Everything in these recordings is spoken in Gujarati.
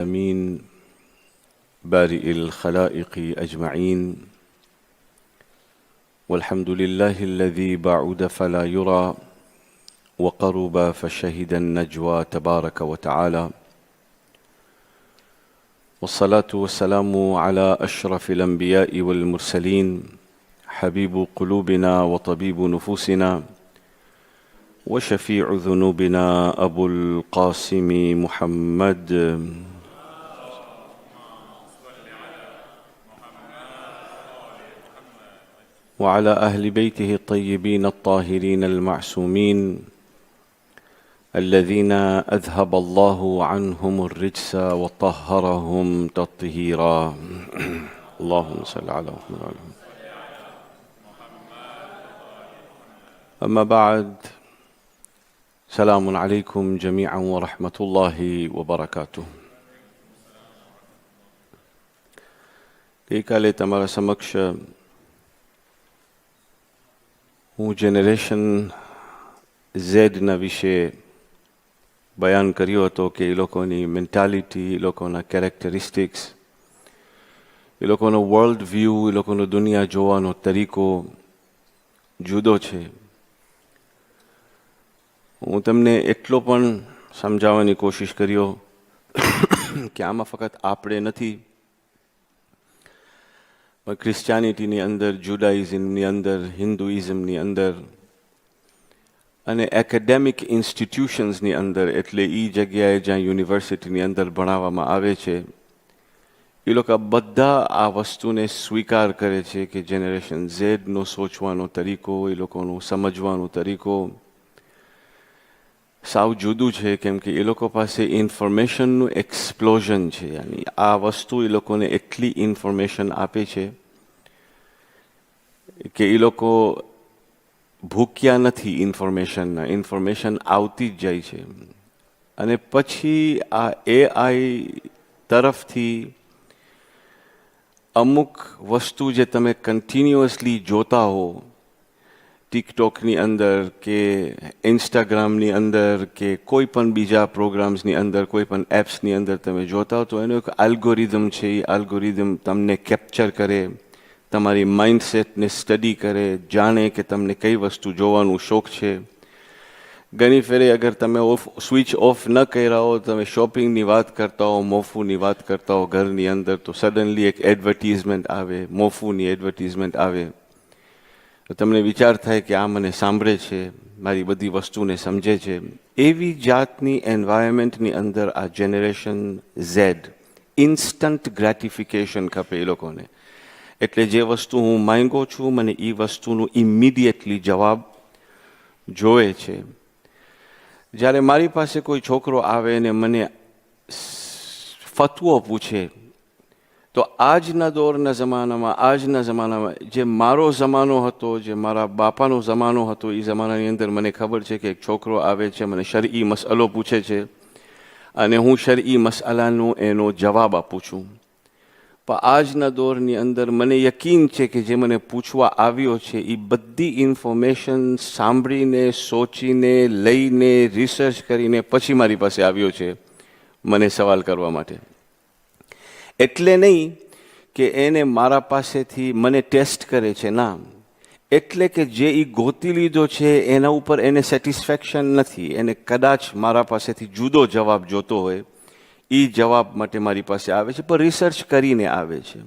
أمين بارئ الخلائق أجمعين والحمد لله الذي بعد فلا يرى وقرب فشهد النجوى تبارك وتعالى والصلاة والسلام على أشرف الأنبياء والمرسلين حبيب قلوبنا وطبيب نفوسنا وشفيع ذنوبنا أبو القاسم محمد وعلى أهل بيته الطيبين الطاهرين المعصومين الذين أذهب الله عنهم الرجس وطهرهم تطهيرا اللهم صل على محمد وعلى آله. أما بعد سلام عليكم جميعا ورحمة الله وبركاته. ગઈકાલે તમારા સમક્ષ હું જનરેશન ઝેડના વિશે બયાન કર્યો હતો કે એ લોકોની મેન્ટાલિટી, એ લોકોના કેરેક્ટરિસ્ટિક્સ, એ લોકોનો વર્લ્ડ વ્યૂ, એ લોકોનો દુનિયા જોવાનો તરીકો જુદો છે. હું તમને એટલો પણ સમજાવવાની કોશિશ કર્યો કે આમાં ફક્ત આપણે નથી, પણ ક્રિશ્ચિયાનિટીની અંદર, જુડાઇઝમની અંદર, હિન્દુઇઝમની અંદર અને એકેડેમિક ઇન્સ્ટિટ્યુશન્સની અંદર, એટલે એ જગ્યાએ જ્યાં યુનિવર્સિટીની અંદર ભણાવવામાં આવે છે, એ લોકો બધા આ વસ્તુને સ્વીકાર કરે છે કે જનરેશન ઝેડનો સોચવાનો તરીકો, એ લોકોનો સમજવાનો તરીકો સાવ જુદું છે. કેમ કે એ લોકો પાસે ઇન્ફોર્મેશનનું એક્સપ્લોઝન છે. યાની આ વસ્તુ એ લોકોને એટલી ઇન્ફોર્મેશન આપે છે કે એ લોકો ભૂખ્યા નથી ઇન્ફોર્મેશનના. ઇન્ફોર્મેશન આવતી જ જાય છે. અને પછી આ એઆઈ તરફથી અમુક વસ્તુ જે તમે કન્ટિન્યુઅસલી જોતા હો, ટિકટોકની અંદર કે ઇન્સ્ટાગ્રામની અંદર કે કોઈ પણ બીજા પ્રોગ્રામ્સની અંદર, કોઈ પણ એપ્સની અંદર તમે જોતા હો, તો એનો એક આલ્ગોરિધમ છે. એ આલ્ગોરિધમ તમને કેપ્ચર કરે, તમારી માઇન્ડસેટને સ્ટડી કરે, જાણે કે તમને કઈ વસ્તુ જોવાનું શોખ છે. ઘણી ફેરે અગર તમે સ્વિચ ઓફ ન કર્યા હો, તમે શોપિંગની વાત કરતા હો, મોફુની વાત કરતા હો ઘરની અંદર, તો સડનલી એક એડવર્ટિઝમેન્ટ આવે, મોફુની એડવર્ટિઝમેન્ટ આવે, તો તમને વિચાર થાય કે આ મને સાંભળે છે, મારી બધી વસ્તુને સમજે છે. એવી જાતની એન્વાયરમેન્ટની અંદર આ જનરેશન ઝેડ, ઇન્સ્ટન્ટ ગ્રેટિફિકેશન ખપે એ લોકોને. એટલે જે વસ્તુ હું માંગો છું, મને એ વસ્તુનું ઇમિડિયેટલી જવાબ જોવે છે. જ્યારે મારી પાસે કોઈ છોકરો આવે ને મને ફતવો પૂછે, તો આજના દોરના જમાનામાં જે મારો જમાનો હતો, જે મારા બાપાનો જમાનો હતો, એ જમાનાની અંદર મને ખબર છે કે એક છોકરો આવે છે, મને શરઈ મસઅલો પૂછે છે અને હું શરઈ મસઅલાનો એનો જવાબ આપું છું. પણ આજના દોરની અંદર મને યકીન છે કે જે મને પૂછવા આવ્યો છે એ બધી ઇન્ફોર્મેશન સાંભળીને, સોચીને, લઈને, રિસર્ચ કરીને પછી મારી પાસે આવ્યો છે મને સવાલ કરવા માટે. એટલે નહીં કે એને મારા પાસેથી મને ટેસ્ટ કરે છે, ના, એટલે કે જે એ ગોતી લીધો છે એના ઉપર એને સેટિસ્ફેક્શન નથી. એને કદાચ મારા પાસેથી જુદો જવાબ જોતો હોય, એ જવાબ માટે મારી પાસે આવે છે, પણ રિસર્ચ કરીને આવે છે.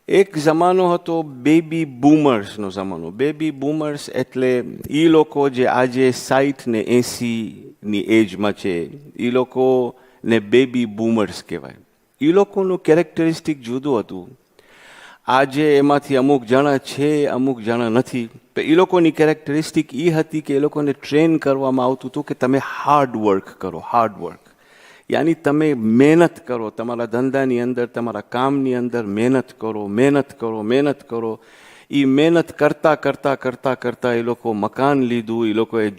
એક જમાનો હતો બેબી બૂમર્સનો જમાનો. બેબી બૂમર્સ એટલે એ લોકો જે આજે 60 ને 80ની એજમાં છે, એ લોકોને બેબી બૂમર્સ કહેવાય. એ લોકોનું કેરેક્ટરિસ્ટિક જુદું હતું. આજે એમાંથી અમુક જણા છે, અમુક જણા નથી. એ લોકોની કેરેક્ટરિસ્ટિક એ હતી કે એ લોકોને ટ્રેન કરવામાં આવતું હતું કે તમે હાર્ડ વર્ક કરો, હાર્ડ વર્ક. યાની તમે મહેનત કરો, તમારા ધંધાની અંદર, તમારા કામની અંદર મહેનત કરો, મહેનત કરો, મહેનત કરો. એ મહેનત કરતાં કરતાં કરતાં કરતાં એ લોકો મકાન લીધું, એ લોકોએ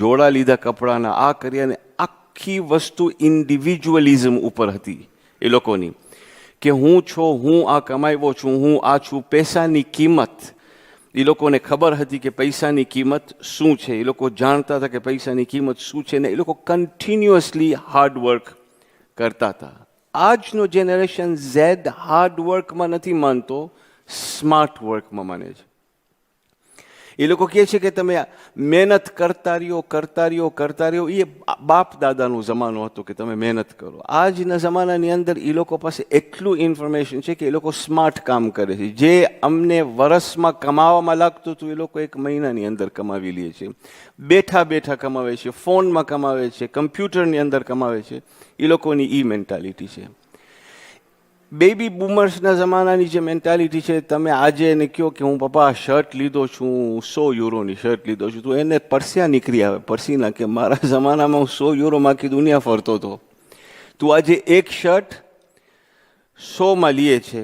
જોડા લીધા કપડાના, આ કર્યા. અને આખી વસ્તુ ઇન્ડિવિજ્યુઅલિઝમ ઉપર હતી એ લોકોની, કે હું છું, હું આ કમાવ્યો છું, હું આ છું. પૈસાની કિંમત એ લોકોને ખબર હતી કે પૈસાની કિંમત શું છે. એ લોકો જાણતા હતા કે પૈસાની કિંમત શું છે, ને એ લોકો કન્ટિન્યુઅસલી હાર્ડ વર્ક કરતા હતા. આજનો જનરેશન ઝેડ હાર્ડ વર્કમાં નથી માનતો, સ્માર્ટ વર્કમાં માને છે. એ લોકો કહે છે કે તમે મહેનત કરતા રહ્યો. એ બાપ દાદાનો જમાનો હતો કે તમે મહેનત કરો. આજના જમાનાની અંદર એ લોકો પાસે એટલું ઇન્ફોર્મેશન છે કે એ લોકો સ્માર્ટ કામ કરે છે. જે અમને વર્ષમાં કમાવામાં લાગતું હતું એ લોકો એક મહિનાની અંદર કમાવી લે છે. બેઠા બેઠા કમાવે છે, ફોનમાં કમાવે છે, કમ્પ્યુટરની અંદર કમાવે છે. એ લોકોની ઈ મેન્ટાલિટી છે. બેબી બૂમર્સના જમાનાની જે મેન્ટાલિટી છે, તમે આજે એને કહો કે હું પપ્પા શર્ટ લીધો છું, 100 યુરોની શર્ટ લીધો છું, તો એને પરસ્યા નીકળી આવે, પરસીના, કે મારા જમાનામાં હું 100 યુરોમાં આખી દુનિયા ફરતો હતો. તું આજે એક શર્ટ 100માં લે છે.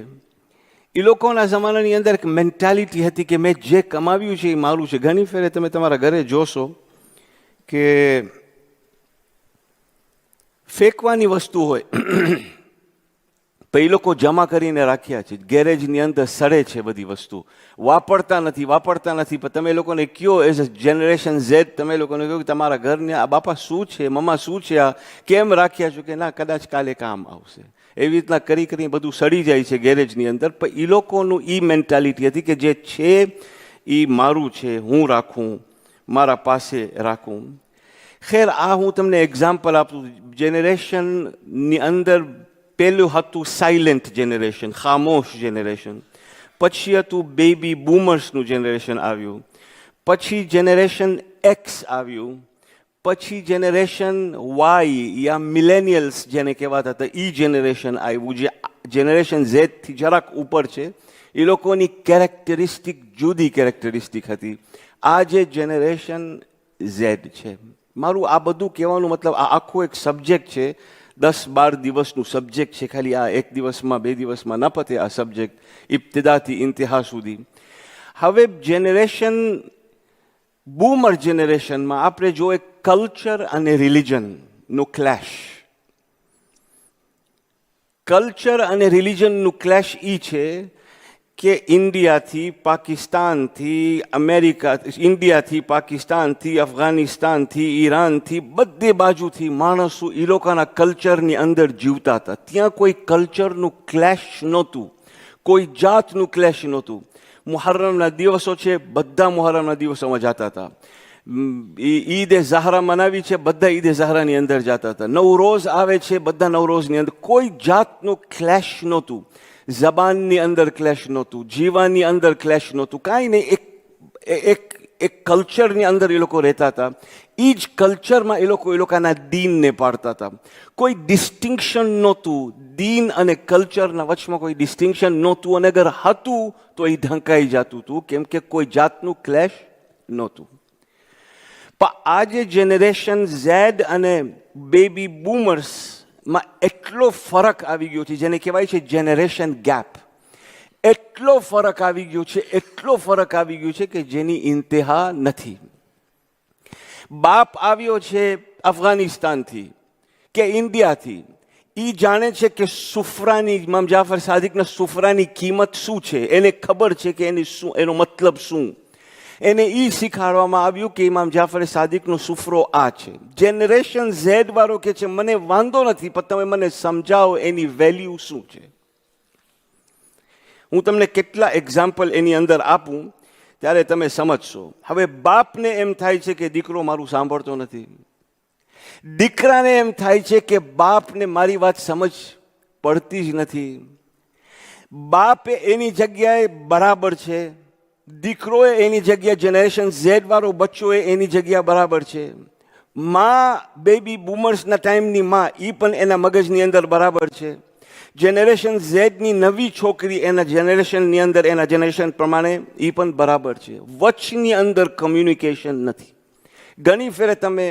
એ લોકોના જમાનાની અંદર એક મેન્ટાલિટી હતી કે મેં જે કમાવ્યું છે એ મારું છે. ઘણી ફેરે તમે તમારા ઘરે જોશો કે ફેંકવાની વસ્તુ હોય એ લોકો જમા કરીને રાખ્યા છે, ગેરેજની અંદર સડે છે બધી વસ્તુ, વાપરતા નથી. પણ તમે લોકોને કયો એઝ અ જનરેશન ઝેડ, તમે લોકોને કહો કે તમારા ઘરને આ બાપા શું છે, મમ્મા શું છે, આ કેમ રાખ્યા છો, કે ના કદાચ કાલે કામ આવશે. એવી રીતના કરી બધું સડી જાય છે ગેરેજની અંદર. પણ એ લોકોનું ઈ મેન્ટાલિટી હતી કે જે છે એ મારું છે, હું રાખું, મારા પાસે રાખું. ખેર, આ હું તમને એક્ઝામ્પલ આપું. જનરેશનની અંદર પહેલું હતું સાયલેન્ટ જનરેશન, ખામોશ જનરેશન. પછી હતું બેબી બૂમર્સનું જનરેશન આવ્યું. પછી જનરેશન એક્સ આવ્યું. પછી જનરેશન વાય યા મિલેનિયલ્સ જેને કહેવાતા હતા એ જનરેશન આવ્યું, જે જનરેશન ઝેડથી જરાક ઉપર છે. એ લોકોની કેરેક્ટરિસ્ટિક જુદી કેરેક્ટરિસ્ટિક હતી. આ જે જનરેશન ઝેડ છે. મારું આ બધું કહેવાનું મતલબ, આ આખું એક સબ્જેક્ટ છે, 10-12 દિવસનું સબ્જેક્ટ છે. ખાલી આ એક દિવસમાં 2 દિવસમાં ન પતે આ સબ્જેક્ટ, ઇબ્તિદાથી ઇન્તિહા સુધી. હવે જનરેશન બૂમર જનરેશનમાં આપણે જોઈએ કલ્ચર અને રિલિજનનું ક્લેશ. કલ્ચર અને રિલિજનનું ક્લેશ એ છે કે ઇન્ડિયાથી પાકિસ્તાનથી અમેરિકા, ઇન્ડિયાથી પાકિસ્તાનથી અફઘાનિસ્તાનથી ઈરાનથી બધે બાજુથી માણસો એ લોકોના કલ્ચરની અંદર જીવતા હતા. ત્યાં કોઈ કલ્ચરનું ક્લેશ નહોતું, કોઈ જાતનું ક્લેશ નહોતું. મુહર્રમના દિવસો છે, બધા મુહર્રમના દિવસોમાં જતા હતા. ઈદ એ ઝહરા મનાવી છે, બધા ઈદ એ ઝહરાની અંદર જતા હતા. નવરોઝ આવે છે, બધા નવરોઝની અંદર. કોઈ જાતનું ક્લેશ નહોતું. જબાનની અંદર ક્લેશ નહોતું, જીવાની અંદર ક્લેશ નહોતું, કાંઈ નહીં. એક કલ્ચરની અંદર એ લોકો રહેતા હતા. એ જ કલ્ચરમાં એ લોકોના દીનને પાડતા હતા. કોઈ ડિસ્ટિંક્શન નહોતું. દીન અને કલ્ચરના વચમાં કોઈ ડિસ્ટિંક્શન નહોતું, અને અગર હતું તો એ ઢંકાઈ જતું હતું, કેમ કે કોઈ જાતનું ક્લેશ નહોતું. પણ આજે જનરેશન ઝેડ અને બેબી બૂમર્સ માં એટલો ફરક આવી ગયો છે, જેને કહેવાય છે જનરેશન ગેપ. એટલો ફરક આવી ગયો છે કે જેની ઇન્તહા નથી. બાપ આવ્યો છે અફઘાનિસ્તાનથી કે ઇન્ડિયાથી, એ જાણે છે કે સુફરાની, ઇમામ જાફર સાદિકના સુફરાની કિંમત શું છે, એને ખબર છે કે એનો મતલબ શું. એને એ શીખવાડવામાં આવ્યું કે ઇમામ જાફર સાદિકનો સુફરો આ છે. જનરેશન ઝેડ વાળો કે છે મને વાંધો નથી, પણ તમે મને સમજાવો એની વેલ્યુ શું છે. હું તમને કેટલા એક્ઝામ્પલ એની અંદર આપું ત્યારે તમે સમજશો. હવે બાપને એમ થાય છે કે દીકરો મારું સાંભળતો નથી. દીકરાને એમ થાય છે કે બાપને મારી વાત સમજ પડતી જ નથી. બાપ એની જગ્યાએ બરાબર છે, દીકરોએ એની જગ્યા, જનરેશન ઝેડ વાળો બચ્ચોએ એની જગ્યા બરાબર છે. માં, બેબી બૂમર્સના ટાઈમની માં, એ પણ એના મગજની અંદર બરાબર છે. જનરેશન ઝેડની નવી છોકરી એના જનરેશનની અંદર, એના જનરેશન પ્રમાણે એ પણ બરાબર છે. વચની અંદર કમ્યુનિકેશન નથી. ઘણી ફેરે તમે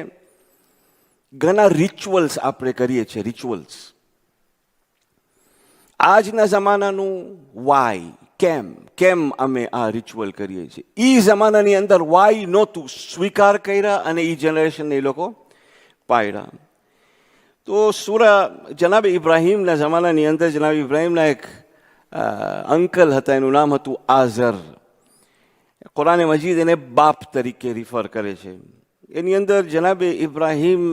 ઘણા રિચ્યુઅલ્સ આપણે કરીએ છીએ, રિચ્યુઅલ્સ. આજના જમાનાનું વાય, કેમ અમે આ રિચ્યુઅલ કરીએ છીએ. એ જમાનાની અંદર વાય નહોતું, સ્વીકાર કર્યા અને એ જનરેશનને એ લોકો પાડ્યા. તો જનાબ ઇબ્રાહીમના જમાનાની અંદર જનાબ ઇબ્રાહીમના એક અંકલ હતા, એનું નામ હતું આઝર. કુરાન મજીદ એને બાપ તરીકે રિફર કરે છે. એની અંદર જનાબે ઇબ્રાહીમ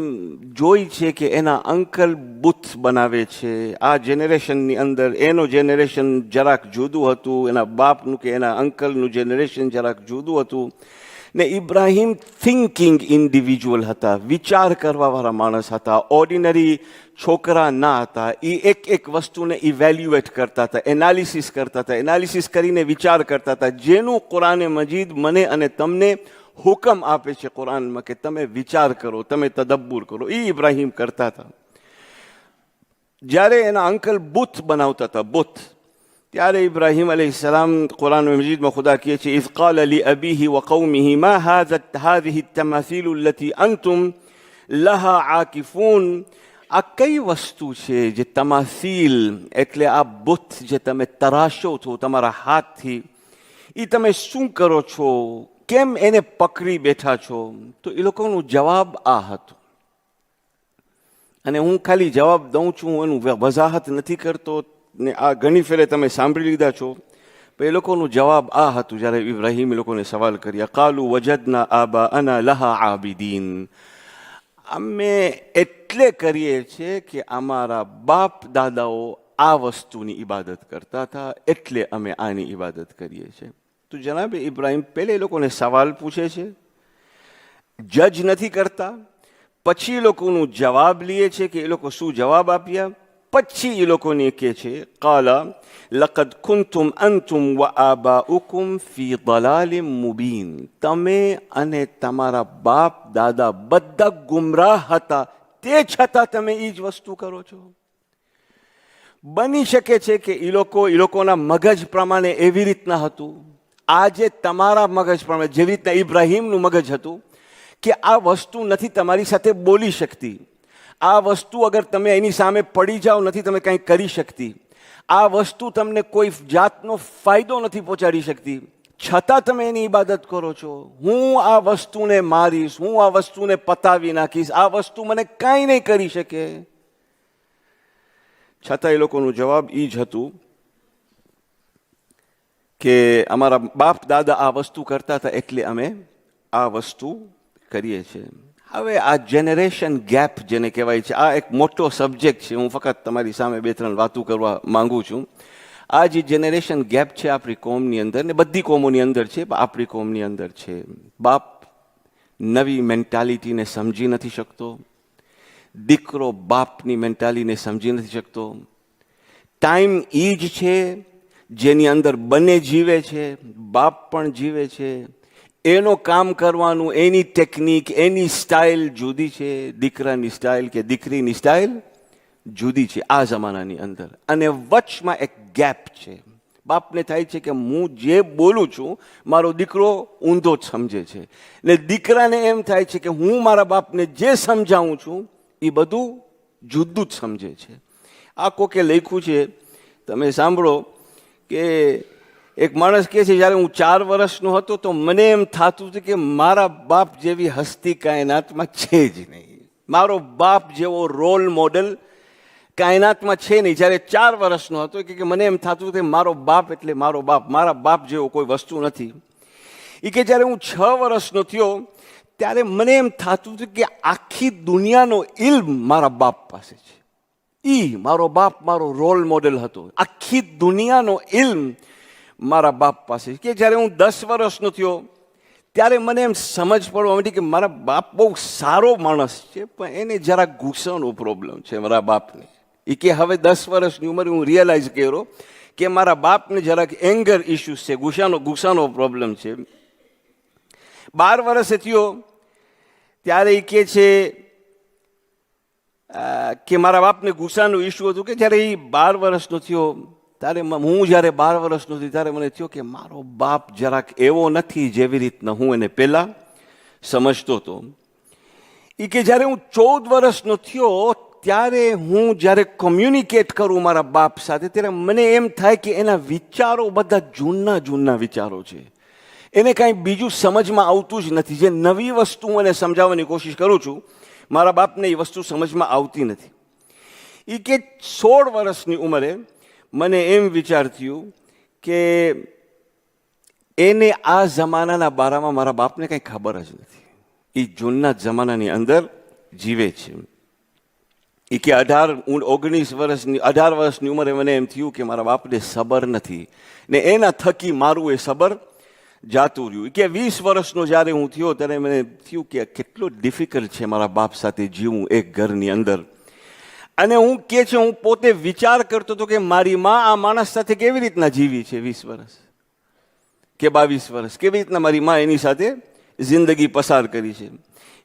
જોઈ છે કે એના અંકલ બુથ બનાવે છે. આ જનરેશનની અંદર એનો જનરેશન જરાક જુદું હતું, એના બાપનું કે એના અંકલનું જનરેશન જરાક જુદું હતું. ને ઇબ્રાહીમ થિંકિંગ ઇન્ડિવિજ્યુઅલ હતા, વિચાર કરવાવાળા માણસ હતા, ઓર્ડિનરી છોકરા ના હતા. એ એક વસ્તુને ઇવેલ્યુએટ કરતા હતા, એનાલિસિસ કરતા હતા, એનાલિસિસ કરીને વિચાર કરતા હતા. જેનું કુરાને મજીદ મને અને તમને હુકમ આપે છે કુરાનમાં કે તમે વિચાર કરો, તમે તદબ્બુર કરો, એ ઇબ્રાહીમ કરતા હતા. જ્યારે એના અંકલ બુથ બનાવતા હતા, બુથ, ત્યારે ઇબ્રાહીમ અલૈહિસ્સલામ કુરાન મજીદમાં ખુદા કહે છે, ઇઝ કાલ લી અબીહી વ કૌમિહી મા હાઝિહી તમાસીલ અલ્લતી અંતુમ લહા આકિફૂન. આ કઈ વસ્તુ છે જે તમાસીલ એટલે આ બુથ જે તમે તરાશો છો તમારા હાથથી, એ તમે શું કરો છો, કેમ એને પકડી બેઠા છો? તો એ લોકોનો જવાબ આ હતો. અને હું ખાલી જવાબ દઉં છું, એનું વજાહત નથી કરતો, ને આ ઘણી ફેરે તમે સાંભળી લીધા છો. પણ એ લોકોનો જવાબ આ હતું જ્યારે ઇબ્રાહીમ એ લોકોને સવાલ કર્યા, કાલુ વજદના આબા અના લહા આબિદીન. અમે એટલે કરીએ છીએ કે અમારા બાપ દાદાઓ આ વસ્તુની ઇબાદત કરતા હતા, એટલે અમે આની ઇબાદત કરીએ છીએ. તો જનાબે ઇબ્રાહીમ પહેલે એ લોકોને સવાલ પૂછે છે, જજ નથી કરતા, પછી એ લોકોનું જવાબ લે છે કે એ લોકો શું જવાબ આપ્યા. પછી એ લોકોને કહે છે, કાલા લકદ કુંતુમ અંતુમ વ આબાઉકુમ ફી દલાલિમ મુબીન. તમે અને તમારા બાપ દાદા બધા ગુમરાહ હતા, તે છતાં તમે એ જ વસ્તુ કરો છો. બની શકે છે કે એ લોકોના મગજ પ્રમાણે એવી રીતના હતું, આજે તમારા મગજ પ્રમાણે જેવી રીતના ઇબ્રાહીમનું મગજ હતું કે આ વસ્તુ નથી તમારી સાથે બોલી શકતી, આ વસ્તુ અગર તમે એની સામે પડી જાઓ નથી તમે કંઈ કરી શકતી, આ વસ્તુ તમને કોઈ જાતનો ફાયદો નથી પહોંચાડી શકતી, છતાં તમે એની ઇબાદત કરો છો. હું આ વસ્તુને મારીશ, હું આ વસ્તુને પતાવી નાખીશ, આ વસ્તુ મને કાંઈ નહીં કરી શકે. છતાં એ લોકોનું જવાબ એ જ હતું કે અમારા બાપ દાદા આ વસ્તુ કરતા હતા એટલે અમે આ વસ્તુ કરીએ છીએ. હવે આ જનરેશન ગેપ જેને કહેવાય છે, આ એક મોટો સબ્જેક્ટ છે. હું ફક્ત તમારી સામે બે ત્રણ વાતો કરવા માંગુ છું. આ જે જનરેશન ગેપ છે આપણી કોમની અંદર, ને બધી કોમોની અંદર છે, આપણી કોમની અંદર છે. બાપ નવી મેન્ટાલિટીને સમજી નથી શકતો, દીકરો બાપની મેન્ટાલિટીને સમજી નથી શકતો. ટાઈમ એ જ છે જેની અંદર બંને જીવે છે, બાપ પણ જીવે છે. એનો કામ કરવાનું, એની ટેકનિક, એની સ્ટાઇલ જુદી છે, દીકરાની સ્ટાઇલ કે દીકરીની સ્ટાઇલ જુદી છે આ જમાનાની અંદર. અને વચમાં એક ગેપ છે. બાપને થાય છે કે હું જે બોલું છું મારો દીકરો ઊંધો જ સમજે છે, ને દીકરાને એમ થાય છે કે હું મારા બાપને જે સમજાવું છું એ બધું જુદું જ સમજે છે. આ કોકે લખ્યું છે, તમે સાંભળો કે એક માણસ કહે છે, જ્યારે હું 4 વર્ષનો હતો તો મને એમ થતું હતું કે મારા બાપ જેવી હસ્તી કાયનાતમાં છે જ નહીં, મારો બાપ જેવો રોલ મોડલ કાયનાતમાં છે નહીં. જ્યારે 4 વર્ષનો હતો કે મને એમ થતું કે મારો બાપ એટલે મારો બાપ, મારા બાપ જેવો કોઈ વસ્તુ નથી. એ કે જ્યારે હું 6 વર્ષનો થયો ત્યારે મને એમ થતું હતું કે આખી દુનિયાનો ઇલ્મ મારા બાપ પાસે છે. મારો બાપ મારો રોલ મોડેલ હતો, આખી દુનિયાનો ઇલ્મ મારા બાપ પાસે. કે જ્યારે હું 10 વર્ષનો થયો ત્યારે મને એમ સમજ પડવા માંડી કે મારા બાપ બહુ સારો માણસ છે, પણ એને જરા ગુસ્સાનો પ્રોબ્લેમ છે મારા બાપને. એ કે હવે 10 વર્ષની ઉંમરે હું રિયલાઇઝ કર્યો કે મારા બાપને જરાક એંગર ઇસ્યુઝ છે, ગુસ્સાનો પ્રોબ્લેમ છે. 12 વર્ષે થયો ત્યારે એ કહે છે કે મારા બાપને ગુસ્સાનો ઇસ્યુ હતું કે જ્યારે એ 12 વર્ષનો થયો ત્યારે હું જ્યારે 12 વર્ષનો થયો ત્યારે મને થયો કે મારો બાપ જરાક એવો નથી જેવી રીતના હું એને પહેલાં સમજતો હતો. એ કે જ્યારે હું 14 વર્ષનો થયો ત્યારે હું જ્યારે કોમ્યુનિકેટ કરું મારા બાપ સાથે ત્યારે મને એમ થાય કે એના વિચારો બધા જૂના વિચારો છે, એને કાંઈ બીજું સમજમાં આવતું જ નથી. જે નવી વસ્તુ હું એને સમજાવવાની કોશિશ કરું છું મારા બાપને એ વસ્તુ સમજમાં આવતી નથી. એ કે 16 વર્ષની ઉંમરે મને એમ વિચાર થયું કે એને આ જમાનાના બારામાં મારા બાપને કંઈ ખબર જ નથી. એ જૂના જમાનાની અંદર જીવે છે. એ કે 18 વર્ષની ઉંમરે મને એમ થયું કે મારા બાપને સબર નથી ને એના થકી મારું એ સબર જાતું રહ્યું. કે 20 વર્ષનો જ્યારે હું થયો ત્યારે મને થયું કે કેટલો ડિફિકલ્ટ છે મારા બાપ સાથે જીવવું એક ઘરની અંદર. અને હું પોતે વિચાર કરતો હતો કે મારી માં આ માણસ સાથે કેવી રીતના જીવી છે 20 વર્ષ કે 22 વર્ષ, કેવી રીતના મારી માં એની સાથે જિંદગી પસાર કરી છે.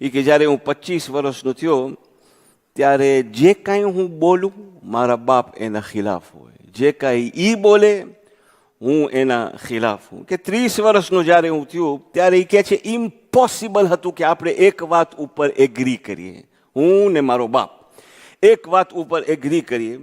એ કે જ્યારે હું 25 વર્ષનો થયો ત્યારે જે કાંઈ હું બોલું મારા બાપ એના ખિલાફ હોય, જે કાંઈ ઈ બોલે હું એના ખિલાફ હું. કે 30 વર્ષનો જ્યારે હું થયો ત્યારે એ કહે છે ઇમ્પોસિબલ હતું કે આપણે એક વાત ઉપર એગ્રી કરીએ, હું ને મારો બાપ એક વાત ઉપર એગ્રી કરીએ.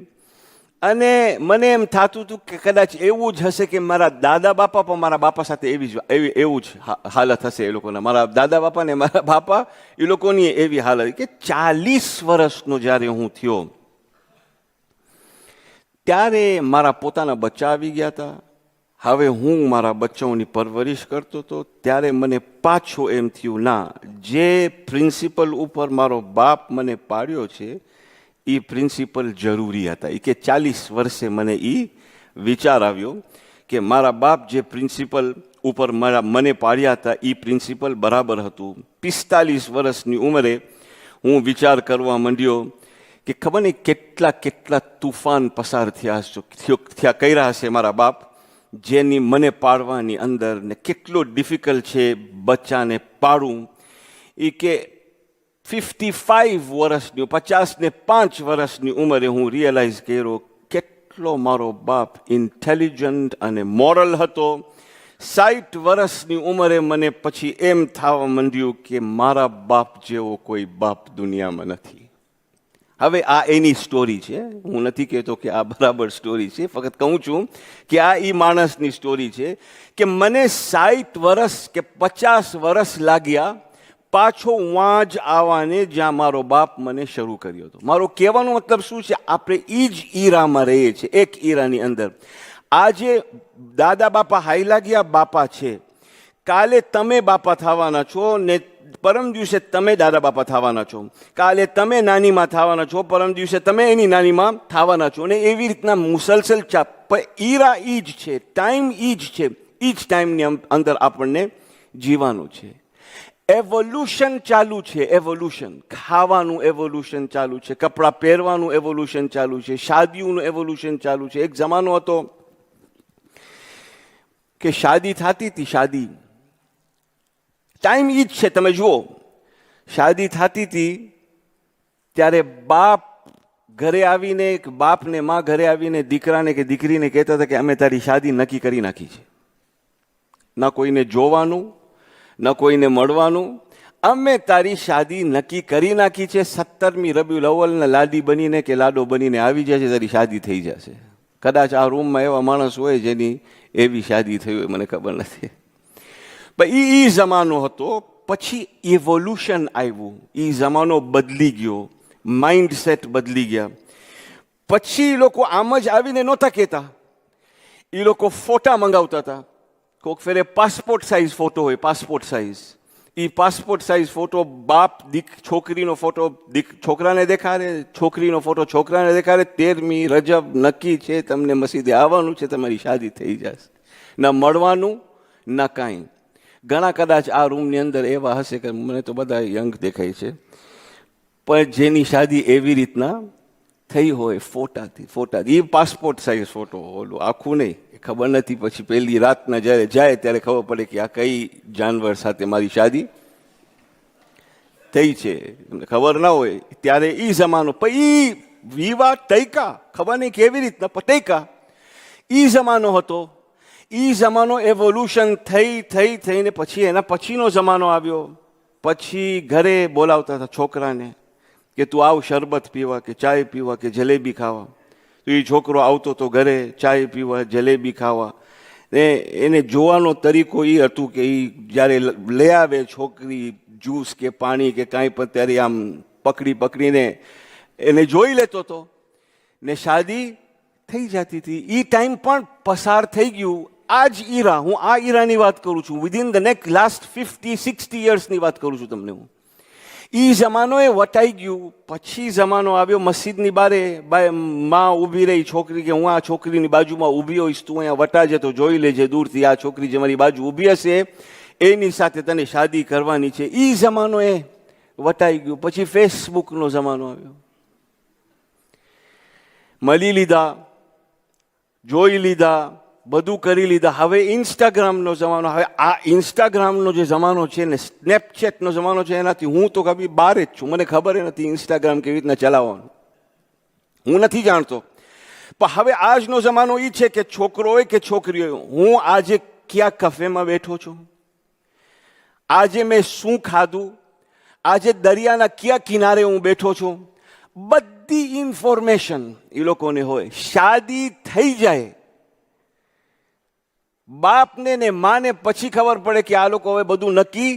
અને મને એમ થતું હતું કે કદાચ એવું જ હશે કે મારા દાદા બાપા પણ મારા બાપા સાથે એવું જ હાલત હશે એ લોકોના. મારા દાદા બાપા ને મારા બાપા એ લોકોની એવી હાલત. કે 40 વર્ષનો જ્યારે હું થયો ત્યારે મારા પોતાના બચ્ચા આવી ગયા હતા. હવે હું મારા બચ્ચાઓની પરવરિશ કરતો હતો ત્યારે મને પાછું એમ થયું ના, જે પ્રિન્સિપલ ઉપર મારો બાપ મને પાડ્યો છે એ પ્રિન્સિપલ જરૂરી હતા. એ કે 40 વર્ષે મને એ વિચાર આવ્યો કે મારા બાપ જે પ્રિન્સિપલ ઉપર મને પાડ્યા હતા એ પ્રિન્સિપલ બરાબર હતું. 45 વર્ષની ઉંમરે હું વિચાર કરવા માંડ્યો કે ખબર નહીં કેટલા તુફાન પસાર કર્યા હશે મારા બાપ, જેની મને પાડવાની અંદર ને કેટલો ડિફિકલ્ટ છે બચ્ચાને પાડવું. એ કે 55 વર્ષની 55 વર્ષની ઉંમરે હું રિયલાઇઝ કર્યો કેટલો મારો બાપ ઇન્ટેલિજન્ટ અને મોરલ હતો. 60 વર્ષની ઉંમરે મને પછી એમ થવા માંડ્યું કે મારા બાપ જેવો કોઈ બાપ દુનિયામાં નથી. હવે આ એની સ્ટોરી છે, હું નથી કહેતો કે આ બરાબર સ્ટોરી છે, ફક્ત કહું છું કે આ એ માણસની સ્ટોરી છે કે મને 60 વર્ષ કે 50 વર્ષ લાગ્યા પાછો વાં જ આવવાને જ્યાં મારો બાપ મને શરૂ કર્યો હતો. મારો કહેવાનો મતલબ શું છે, આપણે એ જ ઈરામાં રહીએ છીએ, એક ઈરાની અંદર. આજે દાદા બાપા હાઈલા ગયા બાપા છે, કાલે તમે બાપા થવાના છો ને પરમ દિવસે તમે દાદા બાપા થવાના છો, કાલે તમે નાનીમાં થવાના છો, પરમ દિવસે તમે એની નાનીમાં થવાના છો. અને એવી રીતના મુસલસલ ઈરા ઈ જ છે, ટાઈમ ઈ જ છે, ઈ જ ટાઈમની અંદર આપણને જીવાનું છે. એવોલ્યુશન ચાલુ છે, એવોલ્યુશન. ખાવાનું એવોલ્યુશન ચાલુ છે, કપડાં પહેરવાનું એવોલ્યુશન ચાલુ છે, શાદીઓનું એવોલ્યુશન ચાલુ છે. એક જમાનો હતો કે શાદી થતી હતી, શાદી ટાઈમ ઈ જ છે. તમે જુઓ, શાદી થતી હતી ત્યારે બાપ ઘરે આવીને, બાપ ને માં ઘરે આવીને દીકરાને કે દીકરીને કહેતા હતા કે અમે તારી શાદી નક્કી કરી નાખી છે. ના કોઈને જોવાનું, ન કોઈને મળવાનું, અમે તારી શાદી નક્કી કરી નાખી છે. 17મી રબીઉલ અવ્વલના લાડી બનીને કે લાડો બનીને આવી જશે, તારી શાદી થઈ જશે. કદાચ આ રૂમમાં એવા માણસ હોય જેની એવી શાદી થઈ હોય, મને ખબર નથી. પણ એ જમાનો હતો. પછી ઇવોલ્યુશન આવ્યું, એ જમાનો બદલી ગયો, માઇન્ડસેટ બદલી ગયા. પછી લોકો આમ જ આવીને નહોતા કહેતા, એ લોકો ફોટા મંગાવતા હતા. કોઈક ફેરે પાસપોર્ટ સાઇઝ ફોટો હોય, પાસપોર્ટ સાઇઝ. એ પાસપોર્ટ સાઇઝ ફોટો બાપ છોકરીનો ફોટો છોકરાને દેખાડે, છોકરીનો ફોટો છોકરાને દેખાડે. 13મી રજબ નક્કી છે, તમને મસ્જિદે આવવાનું છે, તમારી શાદી થઈ જશે. ન મળવાનું ન કાંઈ. ઘણા કદાચ આ રૂમની અંદર એવા હશે કે મને તો બધા યંગ દેખાય છે, પણ જેની શાદી એવી રીતના થઈ હોય ફોટાથી. એ પાસપોર્ટ સાઇઝ ફોટો, ઓલું આખું નહીં, ખબર નથી. પછી પહેલી રાતના જ્યારે જાય ત્યારે ખબર પડે કે આ કઈ જાનવર સાથે મારી શાદી થઈ છે. ખબર ના હોય ત્યારે એ જમાનો. પછી વિવાહ તૈકા, ખબર નહીં કેવી રીતના પણ તૈકા. એ જમાનો હતો. એ જમાનો એવોલ્યુશન થઈને પછી એના પછીનો જમાનો આવ્યો. પછી ઘરે બોલાવતા હતા છોકરાને કે તું આવ શરબત પીવા કે ચાય પીવા કે જલેબી ખાવા. તો એ છોકરો આવતો તો ઘરે ચાય પીવા, જલેબી ખાવા. ને એને જોવાનો તરીકો એ હતું કે એ જ્યારે લઈ આવે છોકરી જ્યુસ કે પાણી કે કાંઈ પણ, ત્યારે આમ પકડીને એને જોઈ લેતો હતો ને શાદી થઈ જતી હતી. એ ટાઈમ પણ પસાર થઈ ગયું. આ જ ઈરા, હું આ ઈરાની વાત કરું છું, વિધિન ધ નેક્સ્ટ લાસ્ટ 50-60 યર્સની વાત કરું છું તમને હું. એ જમાનો એ વટાઈ ગયું. પછી જમાનો આવ્યો મસ્જિદની બારે માં ઊભી રહી છોકરી કે હું આ છોકરીની બાજુમાં ઊભી હોઈશ, તું અહીંયા વટાજે તો જોઈ લેજે દૂરથી, આ છોકરી જે મારી બાજુ ઊભી હશે એની સાથે તને શાદી કરવાની છે. એ જમાનો એ વટાઈ ગયું. પછી ફેસબુકનો જમાનો આવ્યો. મળી લીધા, જોઈ લીધા, બધું કરી લીધા. હવે ઇન્સ્ટાગ્રામનો જમાનો. હવે આ ઇન્સ્ટાગ્રામનો જે જમાનો છે ને, સ્નેપચેટનો જમાનો છે, એનાથી હું તો કભી બહાર જ છું. મને ખબર નથી ઇન્સ્ટાગ્રામ કેવી રીતના ચલાવવાનું, હું નથી જાણતો. પણ હવે આજનો જમાનો એ છે કે છોકરો હોય કે છોકરી હોય, હું આજે ક્યાં કફેમાં બેઠો છું, આજે મેં શું ખાધું, આજે દરિયાના કયા કિનારે હું બેઠો છું, બધી ઇન્ફોર્મેશન એ લોકોને હોય. શાદી થઈ જાય બાપને ને માને પછી ખબર પડે કે આ લોકો હવે બધું નક્કી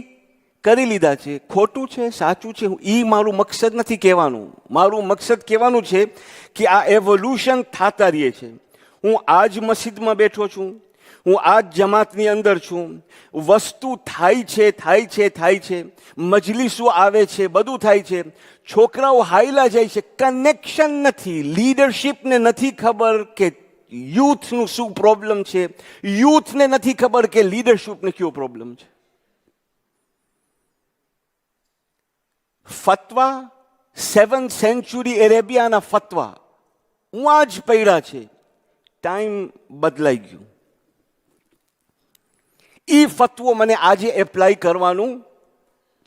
કરી લીધા છે. ખોટું છે સાચું છે એ મારું મકસદ નથી કહેવાનું. મારું મકસદ કહેવાનું છે કે આ એવોલ્યુશન થતા રહીએ છે. હું આજ મસ્જિદમાં બેઠો છું, હું આ જમાતની અંદર છું, વસ્તુ થાય છે, મજલિસો આવે છે, બધું થાય છે, છોકરાઓ હાઈલા જાય છે. કનેક્શન નથી. લીડરશિપને નથી ખબર કે યુથનું શું પ્રોબ્લેમ છે, યુથને નથી ખબર કે લીડરશિપને કયો પ્રોબ્લેમ છે. ફતવા 7th સેન્ચુરી અરેબિયાના ફતવા હું આજ પડ્યા છે. ટાઈમ બદલાઈ ગયું. એ ફતવો મને આજે એપ્લાય કરવાનું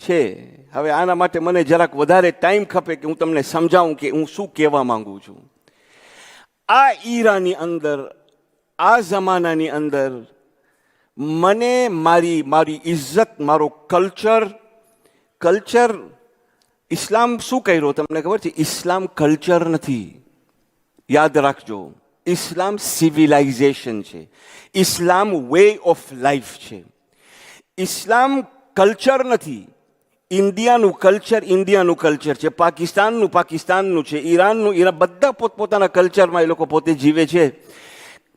છે. હવે આના માટે મને જરાક વધારે ટાઈમ ખપે કે હું તમને સમજાવું કે હું શું કહેવા માંગુ છું. આ ઈરાની અંદર, આ જમાનાની અંદર મને મારી ઇજ્જત, મારો કલ્ચર ઇસ્લામ શું કર્યો તમને ખબર છે? ઇસ્લામ કલ્ચર નથી, યાદ રાખજો. ઇસ્લામ સિવિલાઇઝેશન છે. ઇસ્લામ વે ઓફ લાઈફ છે. ઇસ્લામ કલ્ચર નથી. ઇન્ડિયાનું કલ્ચર છે, પાકિસ્તાનનું છે, ઈરાનનું બધા પોતપોતાના કલ્ચરમાં એ લોકો પોતે જીવે છે.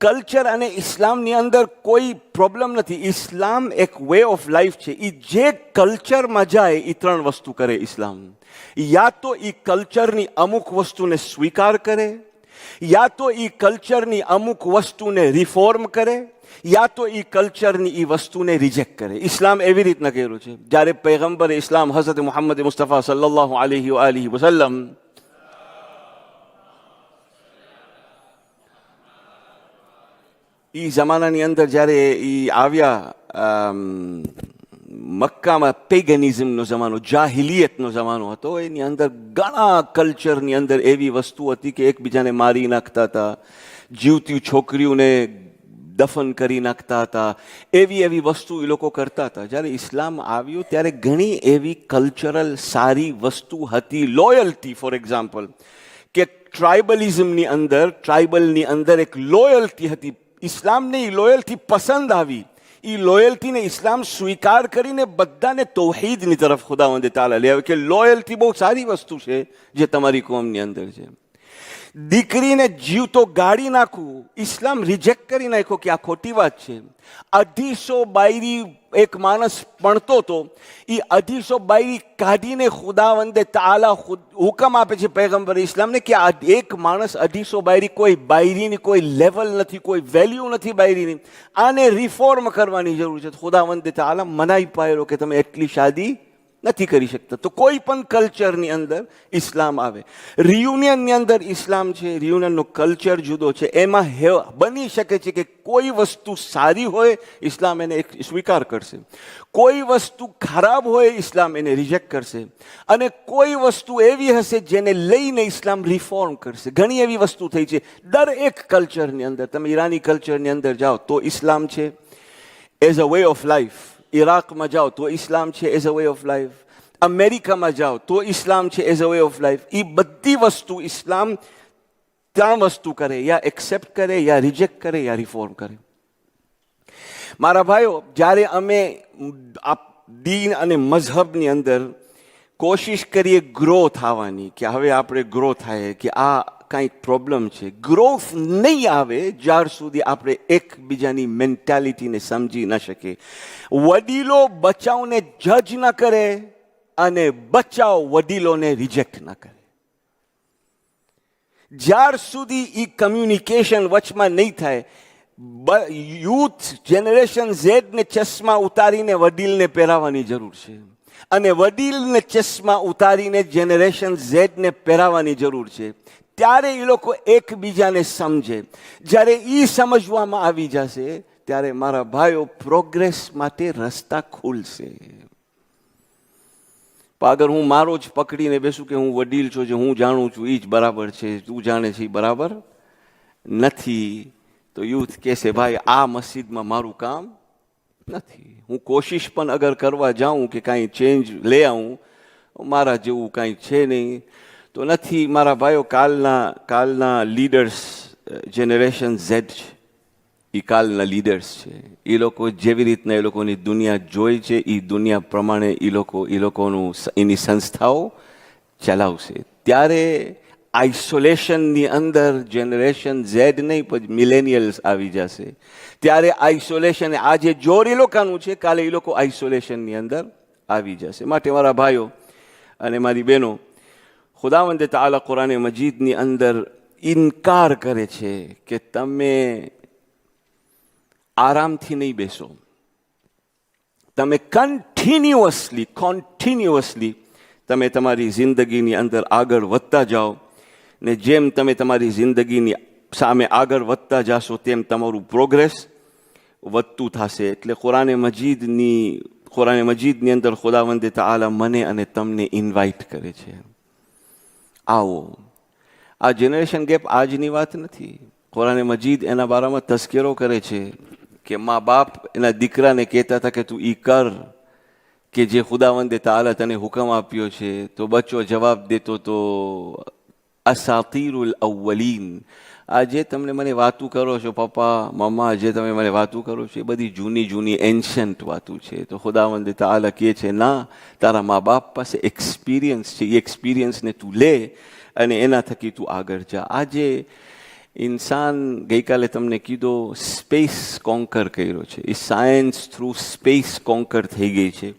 કલ્ચર અને ઇસ્લામની અંદર કોઈ પ્રોબ્લેમ નથી. ઇસ્લામ એક વે ઓફ લાઈફ છે. એ જે કલ્ચરમાં જાય એ 3 વસ્તુ કરે ઇસ્લામ. યા તો એ કલ્ચરની અમુક વસ્તુને સ્વીકાર કરે, યા તો એ કલ્ચરની અમુક વસ્તુને રિફોર્મ કરે, યા તો એ કલ્ચરની એ વસ્તુને રિજેક્ટ કરે. ઇસ્લામ એવી રીતના કર્યું છે. જ્યારે પૈગંબરે ઇસ્લામ હઝરત મુહમ્મદ મુસ્તફા સલ્લલ્લાહુ અલૈહિ વસલ્લમ એ જમાનાની અંદર જ્યારે એ આવ્યા, મક્કામાં પેગનિઝમનો જમાનો, જાહિલિયતનો જમાનો હતો. એની અંદર ઘણા કલ્ચરની અંદર એવી વસ્તુ હતી કે એકબીજાને મારી નાખતા હતા, જીવતી છોકરીઓને દફન કરી નાખતા હતા. એવી વસ્તુ એ લોકો કરતા હતા. જ્યારે ઇસ્લામ આવ્યું ત્યારે ઘણી એવી કલ્ચરલ સારી વસ્તુ હતી. લોયલ્ટી ફોર એક્ઝામ્પલ, કે ટ્રાઇબલની અંદર એક લોયલ્ટી હતી. ઇસ્લામને એ લોયલ્ટી પસંદ આવી. એ લોયલ્ટીને ઇસ્લામ સ્વીકાર કરીને બધાને તૌહીદની તરફ ખુદાવંદ તાલા લઈ આવે કે લોયલ્ટી બહુ સારી વસ્તુ છે જે તમારી કોમની અંદર છે. દીકરીને જીવતો ગાળી નાખવું ઇસ્લામ રિજેક્ટ કરી નાખ્યો કે આ ખોટી વાત છે. 250 બાયરી એક માણસ પણતો હતો, એ 250 બાયરી કાઢીને ખુદાવંદે તાલા હુકમ આપે છે પૈગંબર ઇસ્લામને કે આ એક માણસ 250 બાયરી, કોઈ બાયરીની કોઈ લેવલ નથી, કોઈ વેલ્યુ નથી બાયરીની, આને રિફોર્મ કરવાની જરૂર છે. ખુદાવંદે તાલા મનાઈ પાડ્યો કે તમે એટલી શાદી નથી કરી શકતા. તો કોઈ પણ કલ્ચરની અંદર ઇસ્લામ આવે. રિયુનિયનની અંદર ઇસ્લામ છે, રિયુનિયનનો કલ્ચર જુદો છે. એમાં બની શકે છે કે કોઈ વસ્તુ સારી હોય ઇસ્લામ એને સ્વીકાર કરશે, કોઈ વસ્તુ ખરાબ હોય ઇસ્લામ એને રિજેક્ટ કરશે, અને કોઈ વસ્તુ એવી હશે જેને લઈને ઇસ્લામ રિફોર્મ કરશે. ઘણી એવી વસ્તુ થઈ છે દરેક કલ્ચરની અંદર. તમે ઈરાની કલ્ચરની અંદર જાઓ તો ઇસ્લામ છે as a way of life. ઇરાકમાં જાઓ તો ઇસ્લામ છે as a way of life. અમેરિકામાં જાઓ તો ઇસ્લામ છે as a way of life. એ બધી વસ્તુ ઇસ્લામ 3 વસ્તુ કરે, યા એક્સેપ્ટ કરે, યા રિજેક્ટ કરે, યા રિફોર્મ કરે. મારા ભાઈઓ, જ્યારે અમે દીન અને મઝહબની અંદર કોશિશ કરીએ ગ્રો થવાની, કે હવે આપણે ગ્રો થાય, કે આ કાંઈક પ્રોબ્લેમ છે. ગ્રોથ નહીં આવે જ્યાર સુધી આપણે એકબીજાની મેન્ટાલિટીને સમજી ન શકીએ. વડીલો બચ્ચાઓને જજ ન કરે અને બચ્ચાઓ વડીલોને રિજેક્ટ ન કરે. જ્યાર સુધી એ કમ્યુનિકેશન વચમાં નહીં થાય, યુથ જનરેશન ઝેડને ચશ્મા ઉતારીને વડીલને પહેરાવવાની જરૂર છે અને વડીલને ચશ્મા ઉતારીને જનરેશન ઝેડને પહેરાવવાની જરૂર છે. ત્યારે એ લોકો એકબીજાને સમજે. જ્યારે એ સમજવામાં આવી જશે ત્યારે મારા ભાઈઓ પ્રોગ્રેસ માટે રસ્તા ખુલશે. અગર હું મારો જ પકડીને બેસું કે હું વડીલ છું, જે હું જાણું છું એ જ બરાબર છે, તું જાણે છે એ બરાબર નથી, તો યુથ કહેશે ભાઈ આ મસ્જિદમાં મારું કામ નથી. હું કોશિશ પણ અગર કરવા જાઉં કે કાંઈ ચેન્જ લઈ આવું, મારા જેવું કાંઈ છે નહીં તો નથી. મારા ભાઈઓ, કાલના લીડર્સ જનરેશન ઝેડ છે, એ કાલના લીડર્સ છે. એ લોકો જેવી રીતના એ લોકોની દુનિયા જોઈ છે એ દુનિયા પ્રમાણે એની સંસ્થાઓ ચલાવશે. ત્યારે આઇસોલેશનની અંદર જનરેશન ઝેડ નહીં પણ મિલેનિયલ્સ આવી જશે. ત્યારે આઇસોલેશન આજે જોર એ લોકોનું છે, કાલે એ લોકો આઇસોલેશનની અંદર આવી જશે. માટે મારા ભાઈઓ અને મારી બહેનો, ખુદાવંદ તઆલા કુરાન મજીદની અંદર ઇનકાર કરે છે કે તમે આરામથી નહીં બેસો. તમે કોન્ટિન્યુઅસલી તમે તમારી જિંદગીની અંદર આગળ વધતા જાઓ ને જેમ તમે તમારી જિંદગીની સામે આગળ વધતા જાશો તેમ તમારું પ્રોગ્રેસ વધતું થશે. એટલે કુરાન મજીદની અંદર ખુદાવંદ તઆલા મને અને તમને ઇન્વાઇટ કરે છે, આવો. આ જનરેશન ગેપ આજની વાત નથી. કુરાન મજીદ એના બારામાં તસ્કરો કરે છે કે મા બાપ એના દીકરાને કહેતા હતા કે તું ઈ કર કે જે ખુદાવંદે તઆલા તને હુકમ આપ્યો છે, તો બચ્ચો જવાબ દેતો તો અસાતીરુલ અવ્વલીન. આજે તમને મને વાતું કરો છો પપ્પા મમ્મા, જે તમે મને વાતું કરો છો એ બધી જૂની એન્શન્ટ વાતું છે. તો ખુદાવંદ તઆલા કહે છે ના, તારા મા બાપ પાસે એક્સપિરિયન્સ છે, એ એક્સપિરિયન્સને તું લે અને એના થકી તું આગળ જા. આજે ઇન્સાન, ગઈકાલે તમને કીધો, સ્પેસ કોન્કર કર્યો છે. એ સાયન્સ થ્રુ સ્પેસ કોન્કર થઈ ગઈ છે.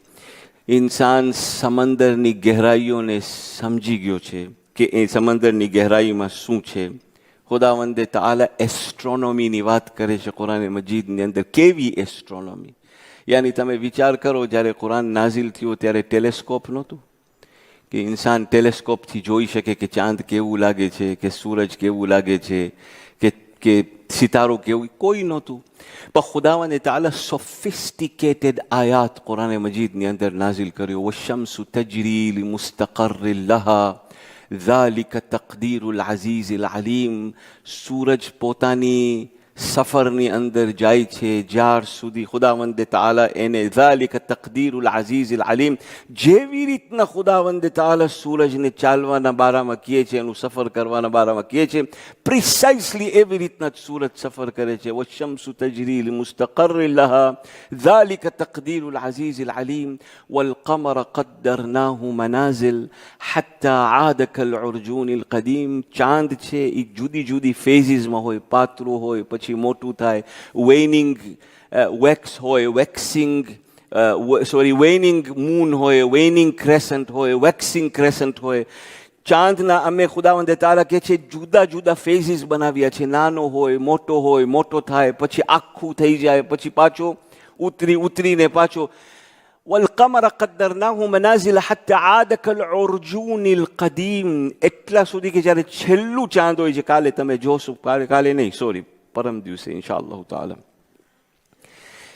ઇન્સાન સમંદરની ગહેરાઈઓને સમજી ગયો છે કે એ સમંદરની ગહેરાઈમાં શું છે. ખુદાવંદે તઆલા એસ્ટ્રોનોમીની વાત કરે છે કુરાન મજીદની અંદર. કેવી એસ્ટ્રોનોમી? યાની તમે વિચાર કરો, જ્યારે કુરાન નાઝિલ થયો ત્યારે ટેલિસ્કોપ નહોતું કે ઇન્સાન ટેલિસ્કોપથી જોઈ શકે કે ચાંદ કેવું લાગે છે, કે સૂરજ કેવું લાગે છે, કે સિતારો કેવું, કોઈ નહોતું. પણ ખુદાવંદે તઆલા સોફિસ્ટિકેટેડ આયાત કુરાન મજીદની અંદર નાઝિલ કર્યો. વશમ્સુ તજરી લિમુસ્તકર્રિન લહા ઝાલિકા તકદીરુલ અઝીઝિલ અલીમ. સૂરજ પોતાની સફરની અંદર જાય છે જ્યાર સુધી ખુદાવંદ તઆલા એને ઝાલિકા તકદીરુલ અઝીઝિલ અલીમ, જેવી રીતના ખુદાવંદ તઆલા સૂરજને ચાલવાના બારામાં કહે છે, એનું સફર કરવાના બારામાં કહે છે, પ્રિસાઇસલી એવી રીતના સૂરજ સફર કરે છે. વશમ્સુ તજરી લિમુસ્તકર્રિન લહા ઝાલિકા તકદીરુલ અઝીઝિલ અલીમ વલકમર કદ્દરનાહુ મનાઝિલ હત્તા આદ કલઉરજૂનિલ કદીમ. ચાંદ છે એ જુદી ફેઝીસમાં હોય, પાતળું હોય, પછી મોટું થાય, વેઇનિંગ વેક્સ હોય, વેઇનિંગ મૂન હોય, વેઇનિંગ ક્રેસન્ટ હોય, વેક્સિંગ ક્રેસન્ટ હોય. ચાંદના અમે ખુદાવંદ તઆલા કહે છે જુદા ફેઝીસ બનાવ્યા છે. નાનો હોય, મોટો થાય, પછી આખું થઈ જાય, પછી પાછો ઉતરીને પાછો. والقمر قدرناه منازل حتى عاد كالعرجون القديم. એટલા સુધી કે જ્યારે છેલ્લું ચાંદ હોય છે, કાલે તમે જોશો, કાલે નહીં, સોરી, પરમ દિવસે ઇન્શાઅલ્લાહ તાઆલા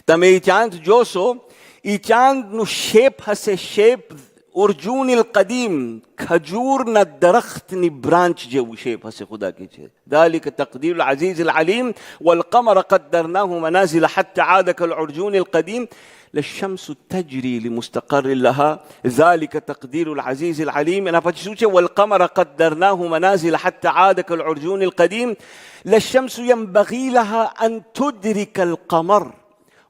તમે એ ચાંદ જોશો, એ ચાંદનું શેપ હશે, શેપ ઉર્જૂનિલ કદીમ, ખજૂરના દરખ્તની બ્રાન્ચ જેવું શેપ હશે. ખુદા કહે છે ذلك تقدير العزيز العليم والقمر قدرناه منازل حتى عاد كالعرجون القديم للشمس تجري لمستقر لها ذلك تقدير العزيز العليم. أنا فتشوشه والقمر قدرناه منازل حتى عاد كالعرجون القديم للشمس ينبغي لها أن تدرك القمر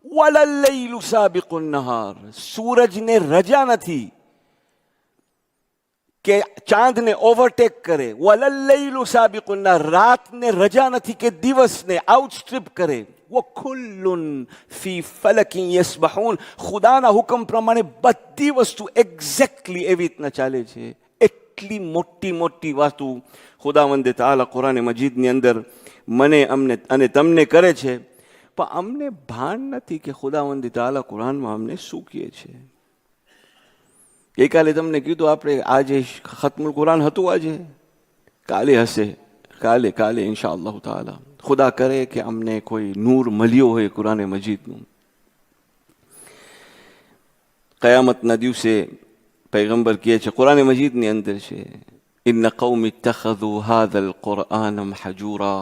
ولا الليل سابق النهار. सूरज ने रजा न थी કે ચાંદને ઓવરટેક કરે, વલલ્લૈલુ સાબિકુન્ના, રાતને રજા નથી કે દિવસને આઉટસ્ટ્રીપ કરે, વકુલ્લુન ફી ફલકિન યસ્બહૂન, ખુદાના હુકમ પ્રમાણે બધી વસ્તુ એક્ઝેક્ટલી એવી રીતના ચાલે છે. એટલી મોટી મોટી વાતો ખુદાવંદે તઆલા કુરાન મજીદની અંદર મને અમને અને તમને કરે છે, પણ અમને ભાન નથી કે ખુદાવંદે તઆલા કુરાનમાં અમને શું કહે છે. ગઈકાલે તમને કીધું આપણે આજે ખતમુલ કુરાન હતું, આજે કાલે હશે, કાલે ઇન્શાઅલ્લાહ તાલા ખુદા કરે કે અમને કોઈ નૂર મળ્યો હોય કુરાન મજીદનું. કયામતના દિવસે પૈગંબર કહે છે, કુરાન મજીદની અંદર છે, ઇન્ન કૌમ ઇત્તખذوا هذا القرآن محجورا.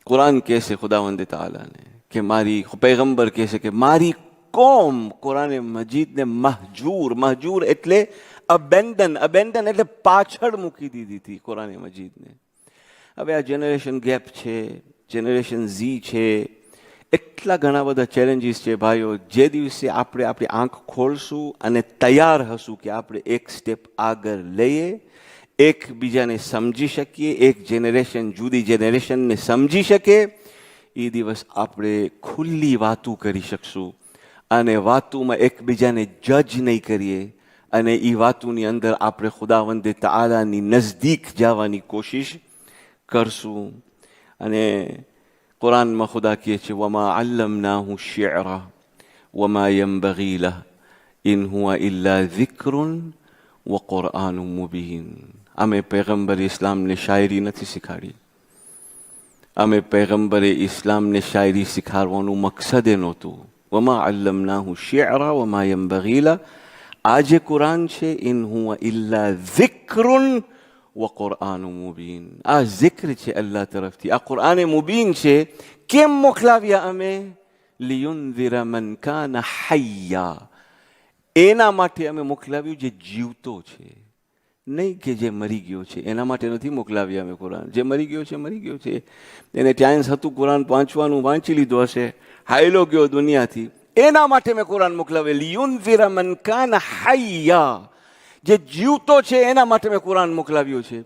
કુરાન કહે છે ખુદાવંદ તાલાને કે મારી, પૈગંબર કહે છે કે મારી કોમ કુરાન મજીદને મહજૂર એટલે અબેન્ડન એટલે પાછળ મૂકી દીધી હતી કુરાન મજીદને. હવે આ જનરેશન ગેપ છે, જનરેશન ઝી છે, એટલા ઘણા બધા ચેલેન્જીસ છે ભાઈઓ. જે દિવસે આપણે આપણી આંખ ખોલશું અને તૈયાર હશું કે આપણે એક સ્ટેપ આગળ લઈએ, એકબીજાને સમજી શકીએ, એક જનરેશન જુદી જનરેશનને સમજી શકે, એ દિવસ આપણે ખુલ્લી વાતો કરી શકશું અને વાતોમાં એકબીજાને જજ નહીં કરીએ અને એ વાતોની અંદર આપણે ખુદાવંદે તઆલાની નજદીક જવાની કોશિશ કરશું. અને કુરાનમાં ખુદા કહે છે, વમા અલ્લમનાહુ શિዕરા વમા યંબગી લહ ઇન હુવા ઇલ્લા ઝિક્રુન વ કુરઆનુમ મુબીન. અમે પૈગંબરે ઇસ્લામને શાયરી નથી શીખાડી, અમે પૈગંબરે ઇસ્લામને શાયરી શીખાડવાનું મકસદે નહોતું. વમા અલ્લમનાહુ શિዕરા વમા યંબગી લહ, આ જે કુરાન છે, ઇન હુવા ઇલ્લા ઝિક્રુન વ કુરઆનુમ મુબીન, આ zikr છે અલ્લાહ તરફથી, આ કુરઆન મુબીન છે. કેમ મોકલાવ્યા અમે? લિયુન્ઝિરા મન કાના હૈયા, એના માટે અમે મોકલાવ્યું જે જીવતો છે, નહીં કે જે મરી ગયો છે. એના માટે નથી મોકલાવ્યા અમે કુરાન. જે મરી ગયો છે મરી ગયો છે, એને ચાન્સ હતું કુરાન વાંચવાનું, વાંચી લીધો હશે, હાયલો ગયો દુનિયાથી. એના માટે મેં કુરાન મોકલાવ્યું. લિયુન્ઝિરા મન કાના હૈયા, જે જીવતો છે એના માટે મેં કુરાન મોકલાવ્યું છે.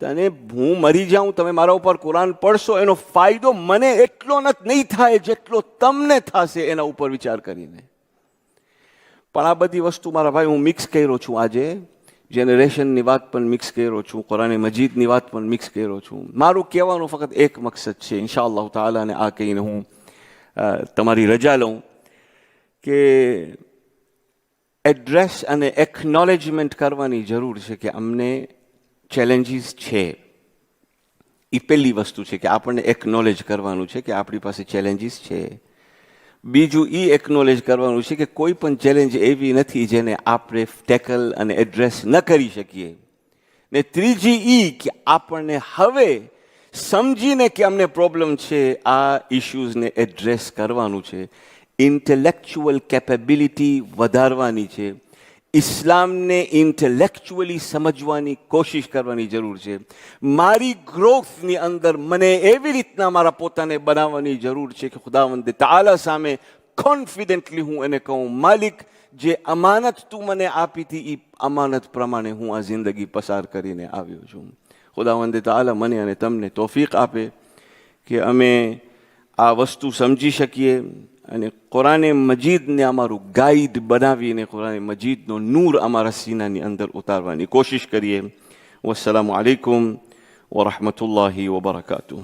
તને હું મરી જાઉં, તમે મારા ઉપર કુરાન પડશો, એનો ફાયદો મને એટલો નહીં થાય જેટલો તમને થશે એના ઉપર વિચાર કરીને. પણ આ બધી વસ્તુ મારા ભાઈ હું મિક્સ કર્યો છું. આજે જનરેશનની વાત પણ મિક્સ કર્યો છું, કુરાન મજીદની વાત પણ મિક્સ કર્યો છું. મારું કહેવાનું ફક્ત એક મકસદ છે, ઇન્શાઅલ્લાહ તાલા, ને આ કહીને હું તમારી રજા લઉં કે એડ્રેસ અને એકનોલેજમેન્ટ કરવાની જરૂર છે કે અમને ચેલેન્જીસ છે. એ પહેલી વસ્તુ છે કે આપણને એકનોલેજ કરવાનું છે કે આપણી પાસે ચેલેન્જીસ છે. બીજું એ એકનોલેજ કરવાનું છે કે કોઈ પણ ચેલેન્જ એવી નથી જેને આપણે ટેકલ અને એડ્રેસ ન કરી શકીએ. ને ત્રીજી એ કે આપણને હવે સમજીને કે અમને પ્રોબ્લેમ છે, આ ઇશ્યુઝને એડ્રેસ કરવાનું છે, ઇન્ટેલેક્ચ્યુઅલ કેપેબિલિટી વધારવાની છે, ઇસ્લામને ઇન્ટેલેક્ચ્યુઅલી સમજવાની કોશિશ કરવાની જરૂર છે. મારી ગ્રોથની અંદર મને એવી રીતના મારા પોતાને બનાવવાની જરૂર છે કે ખુદાવંદ તઆલા સામે કોન્ફિડન્ટલી હું એને કહું, માલિક, જે અમાનત તું મને આપી હતી એ અમાનત પ્રમાણે હું આ જિંદગી પસાર કરીને આવ્યો છું. ખુદાવંદ તઆલા મને અને તમને તૌફીક આપે કે અમે આ વસ્તુ સમજી શકીએ અને કુરાન મજીદને અમારું ગાઈડ બનાવીને કુરાન મજીદનો નૂર અમારા સીનાની અંદર ઉતારવાની કોશિશ કરીએ. વસ્સલામુ અલૈકુમ વરહમતુલ્લાહિ વબરકાતુહ.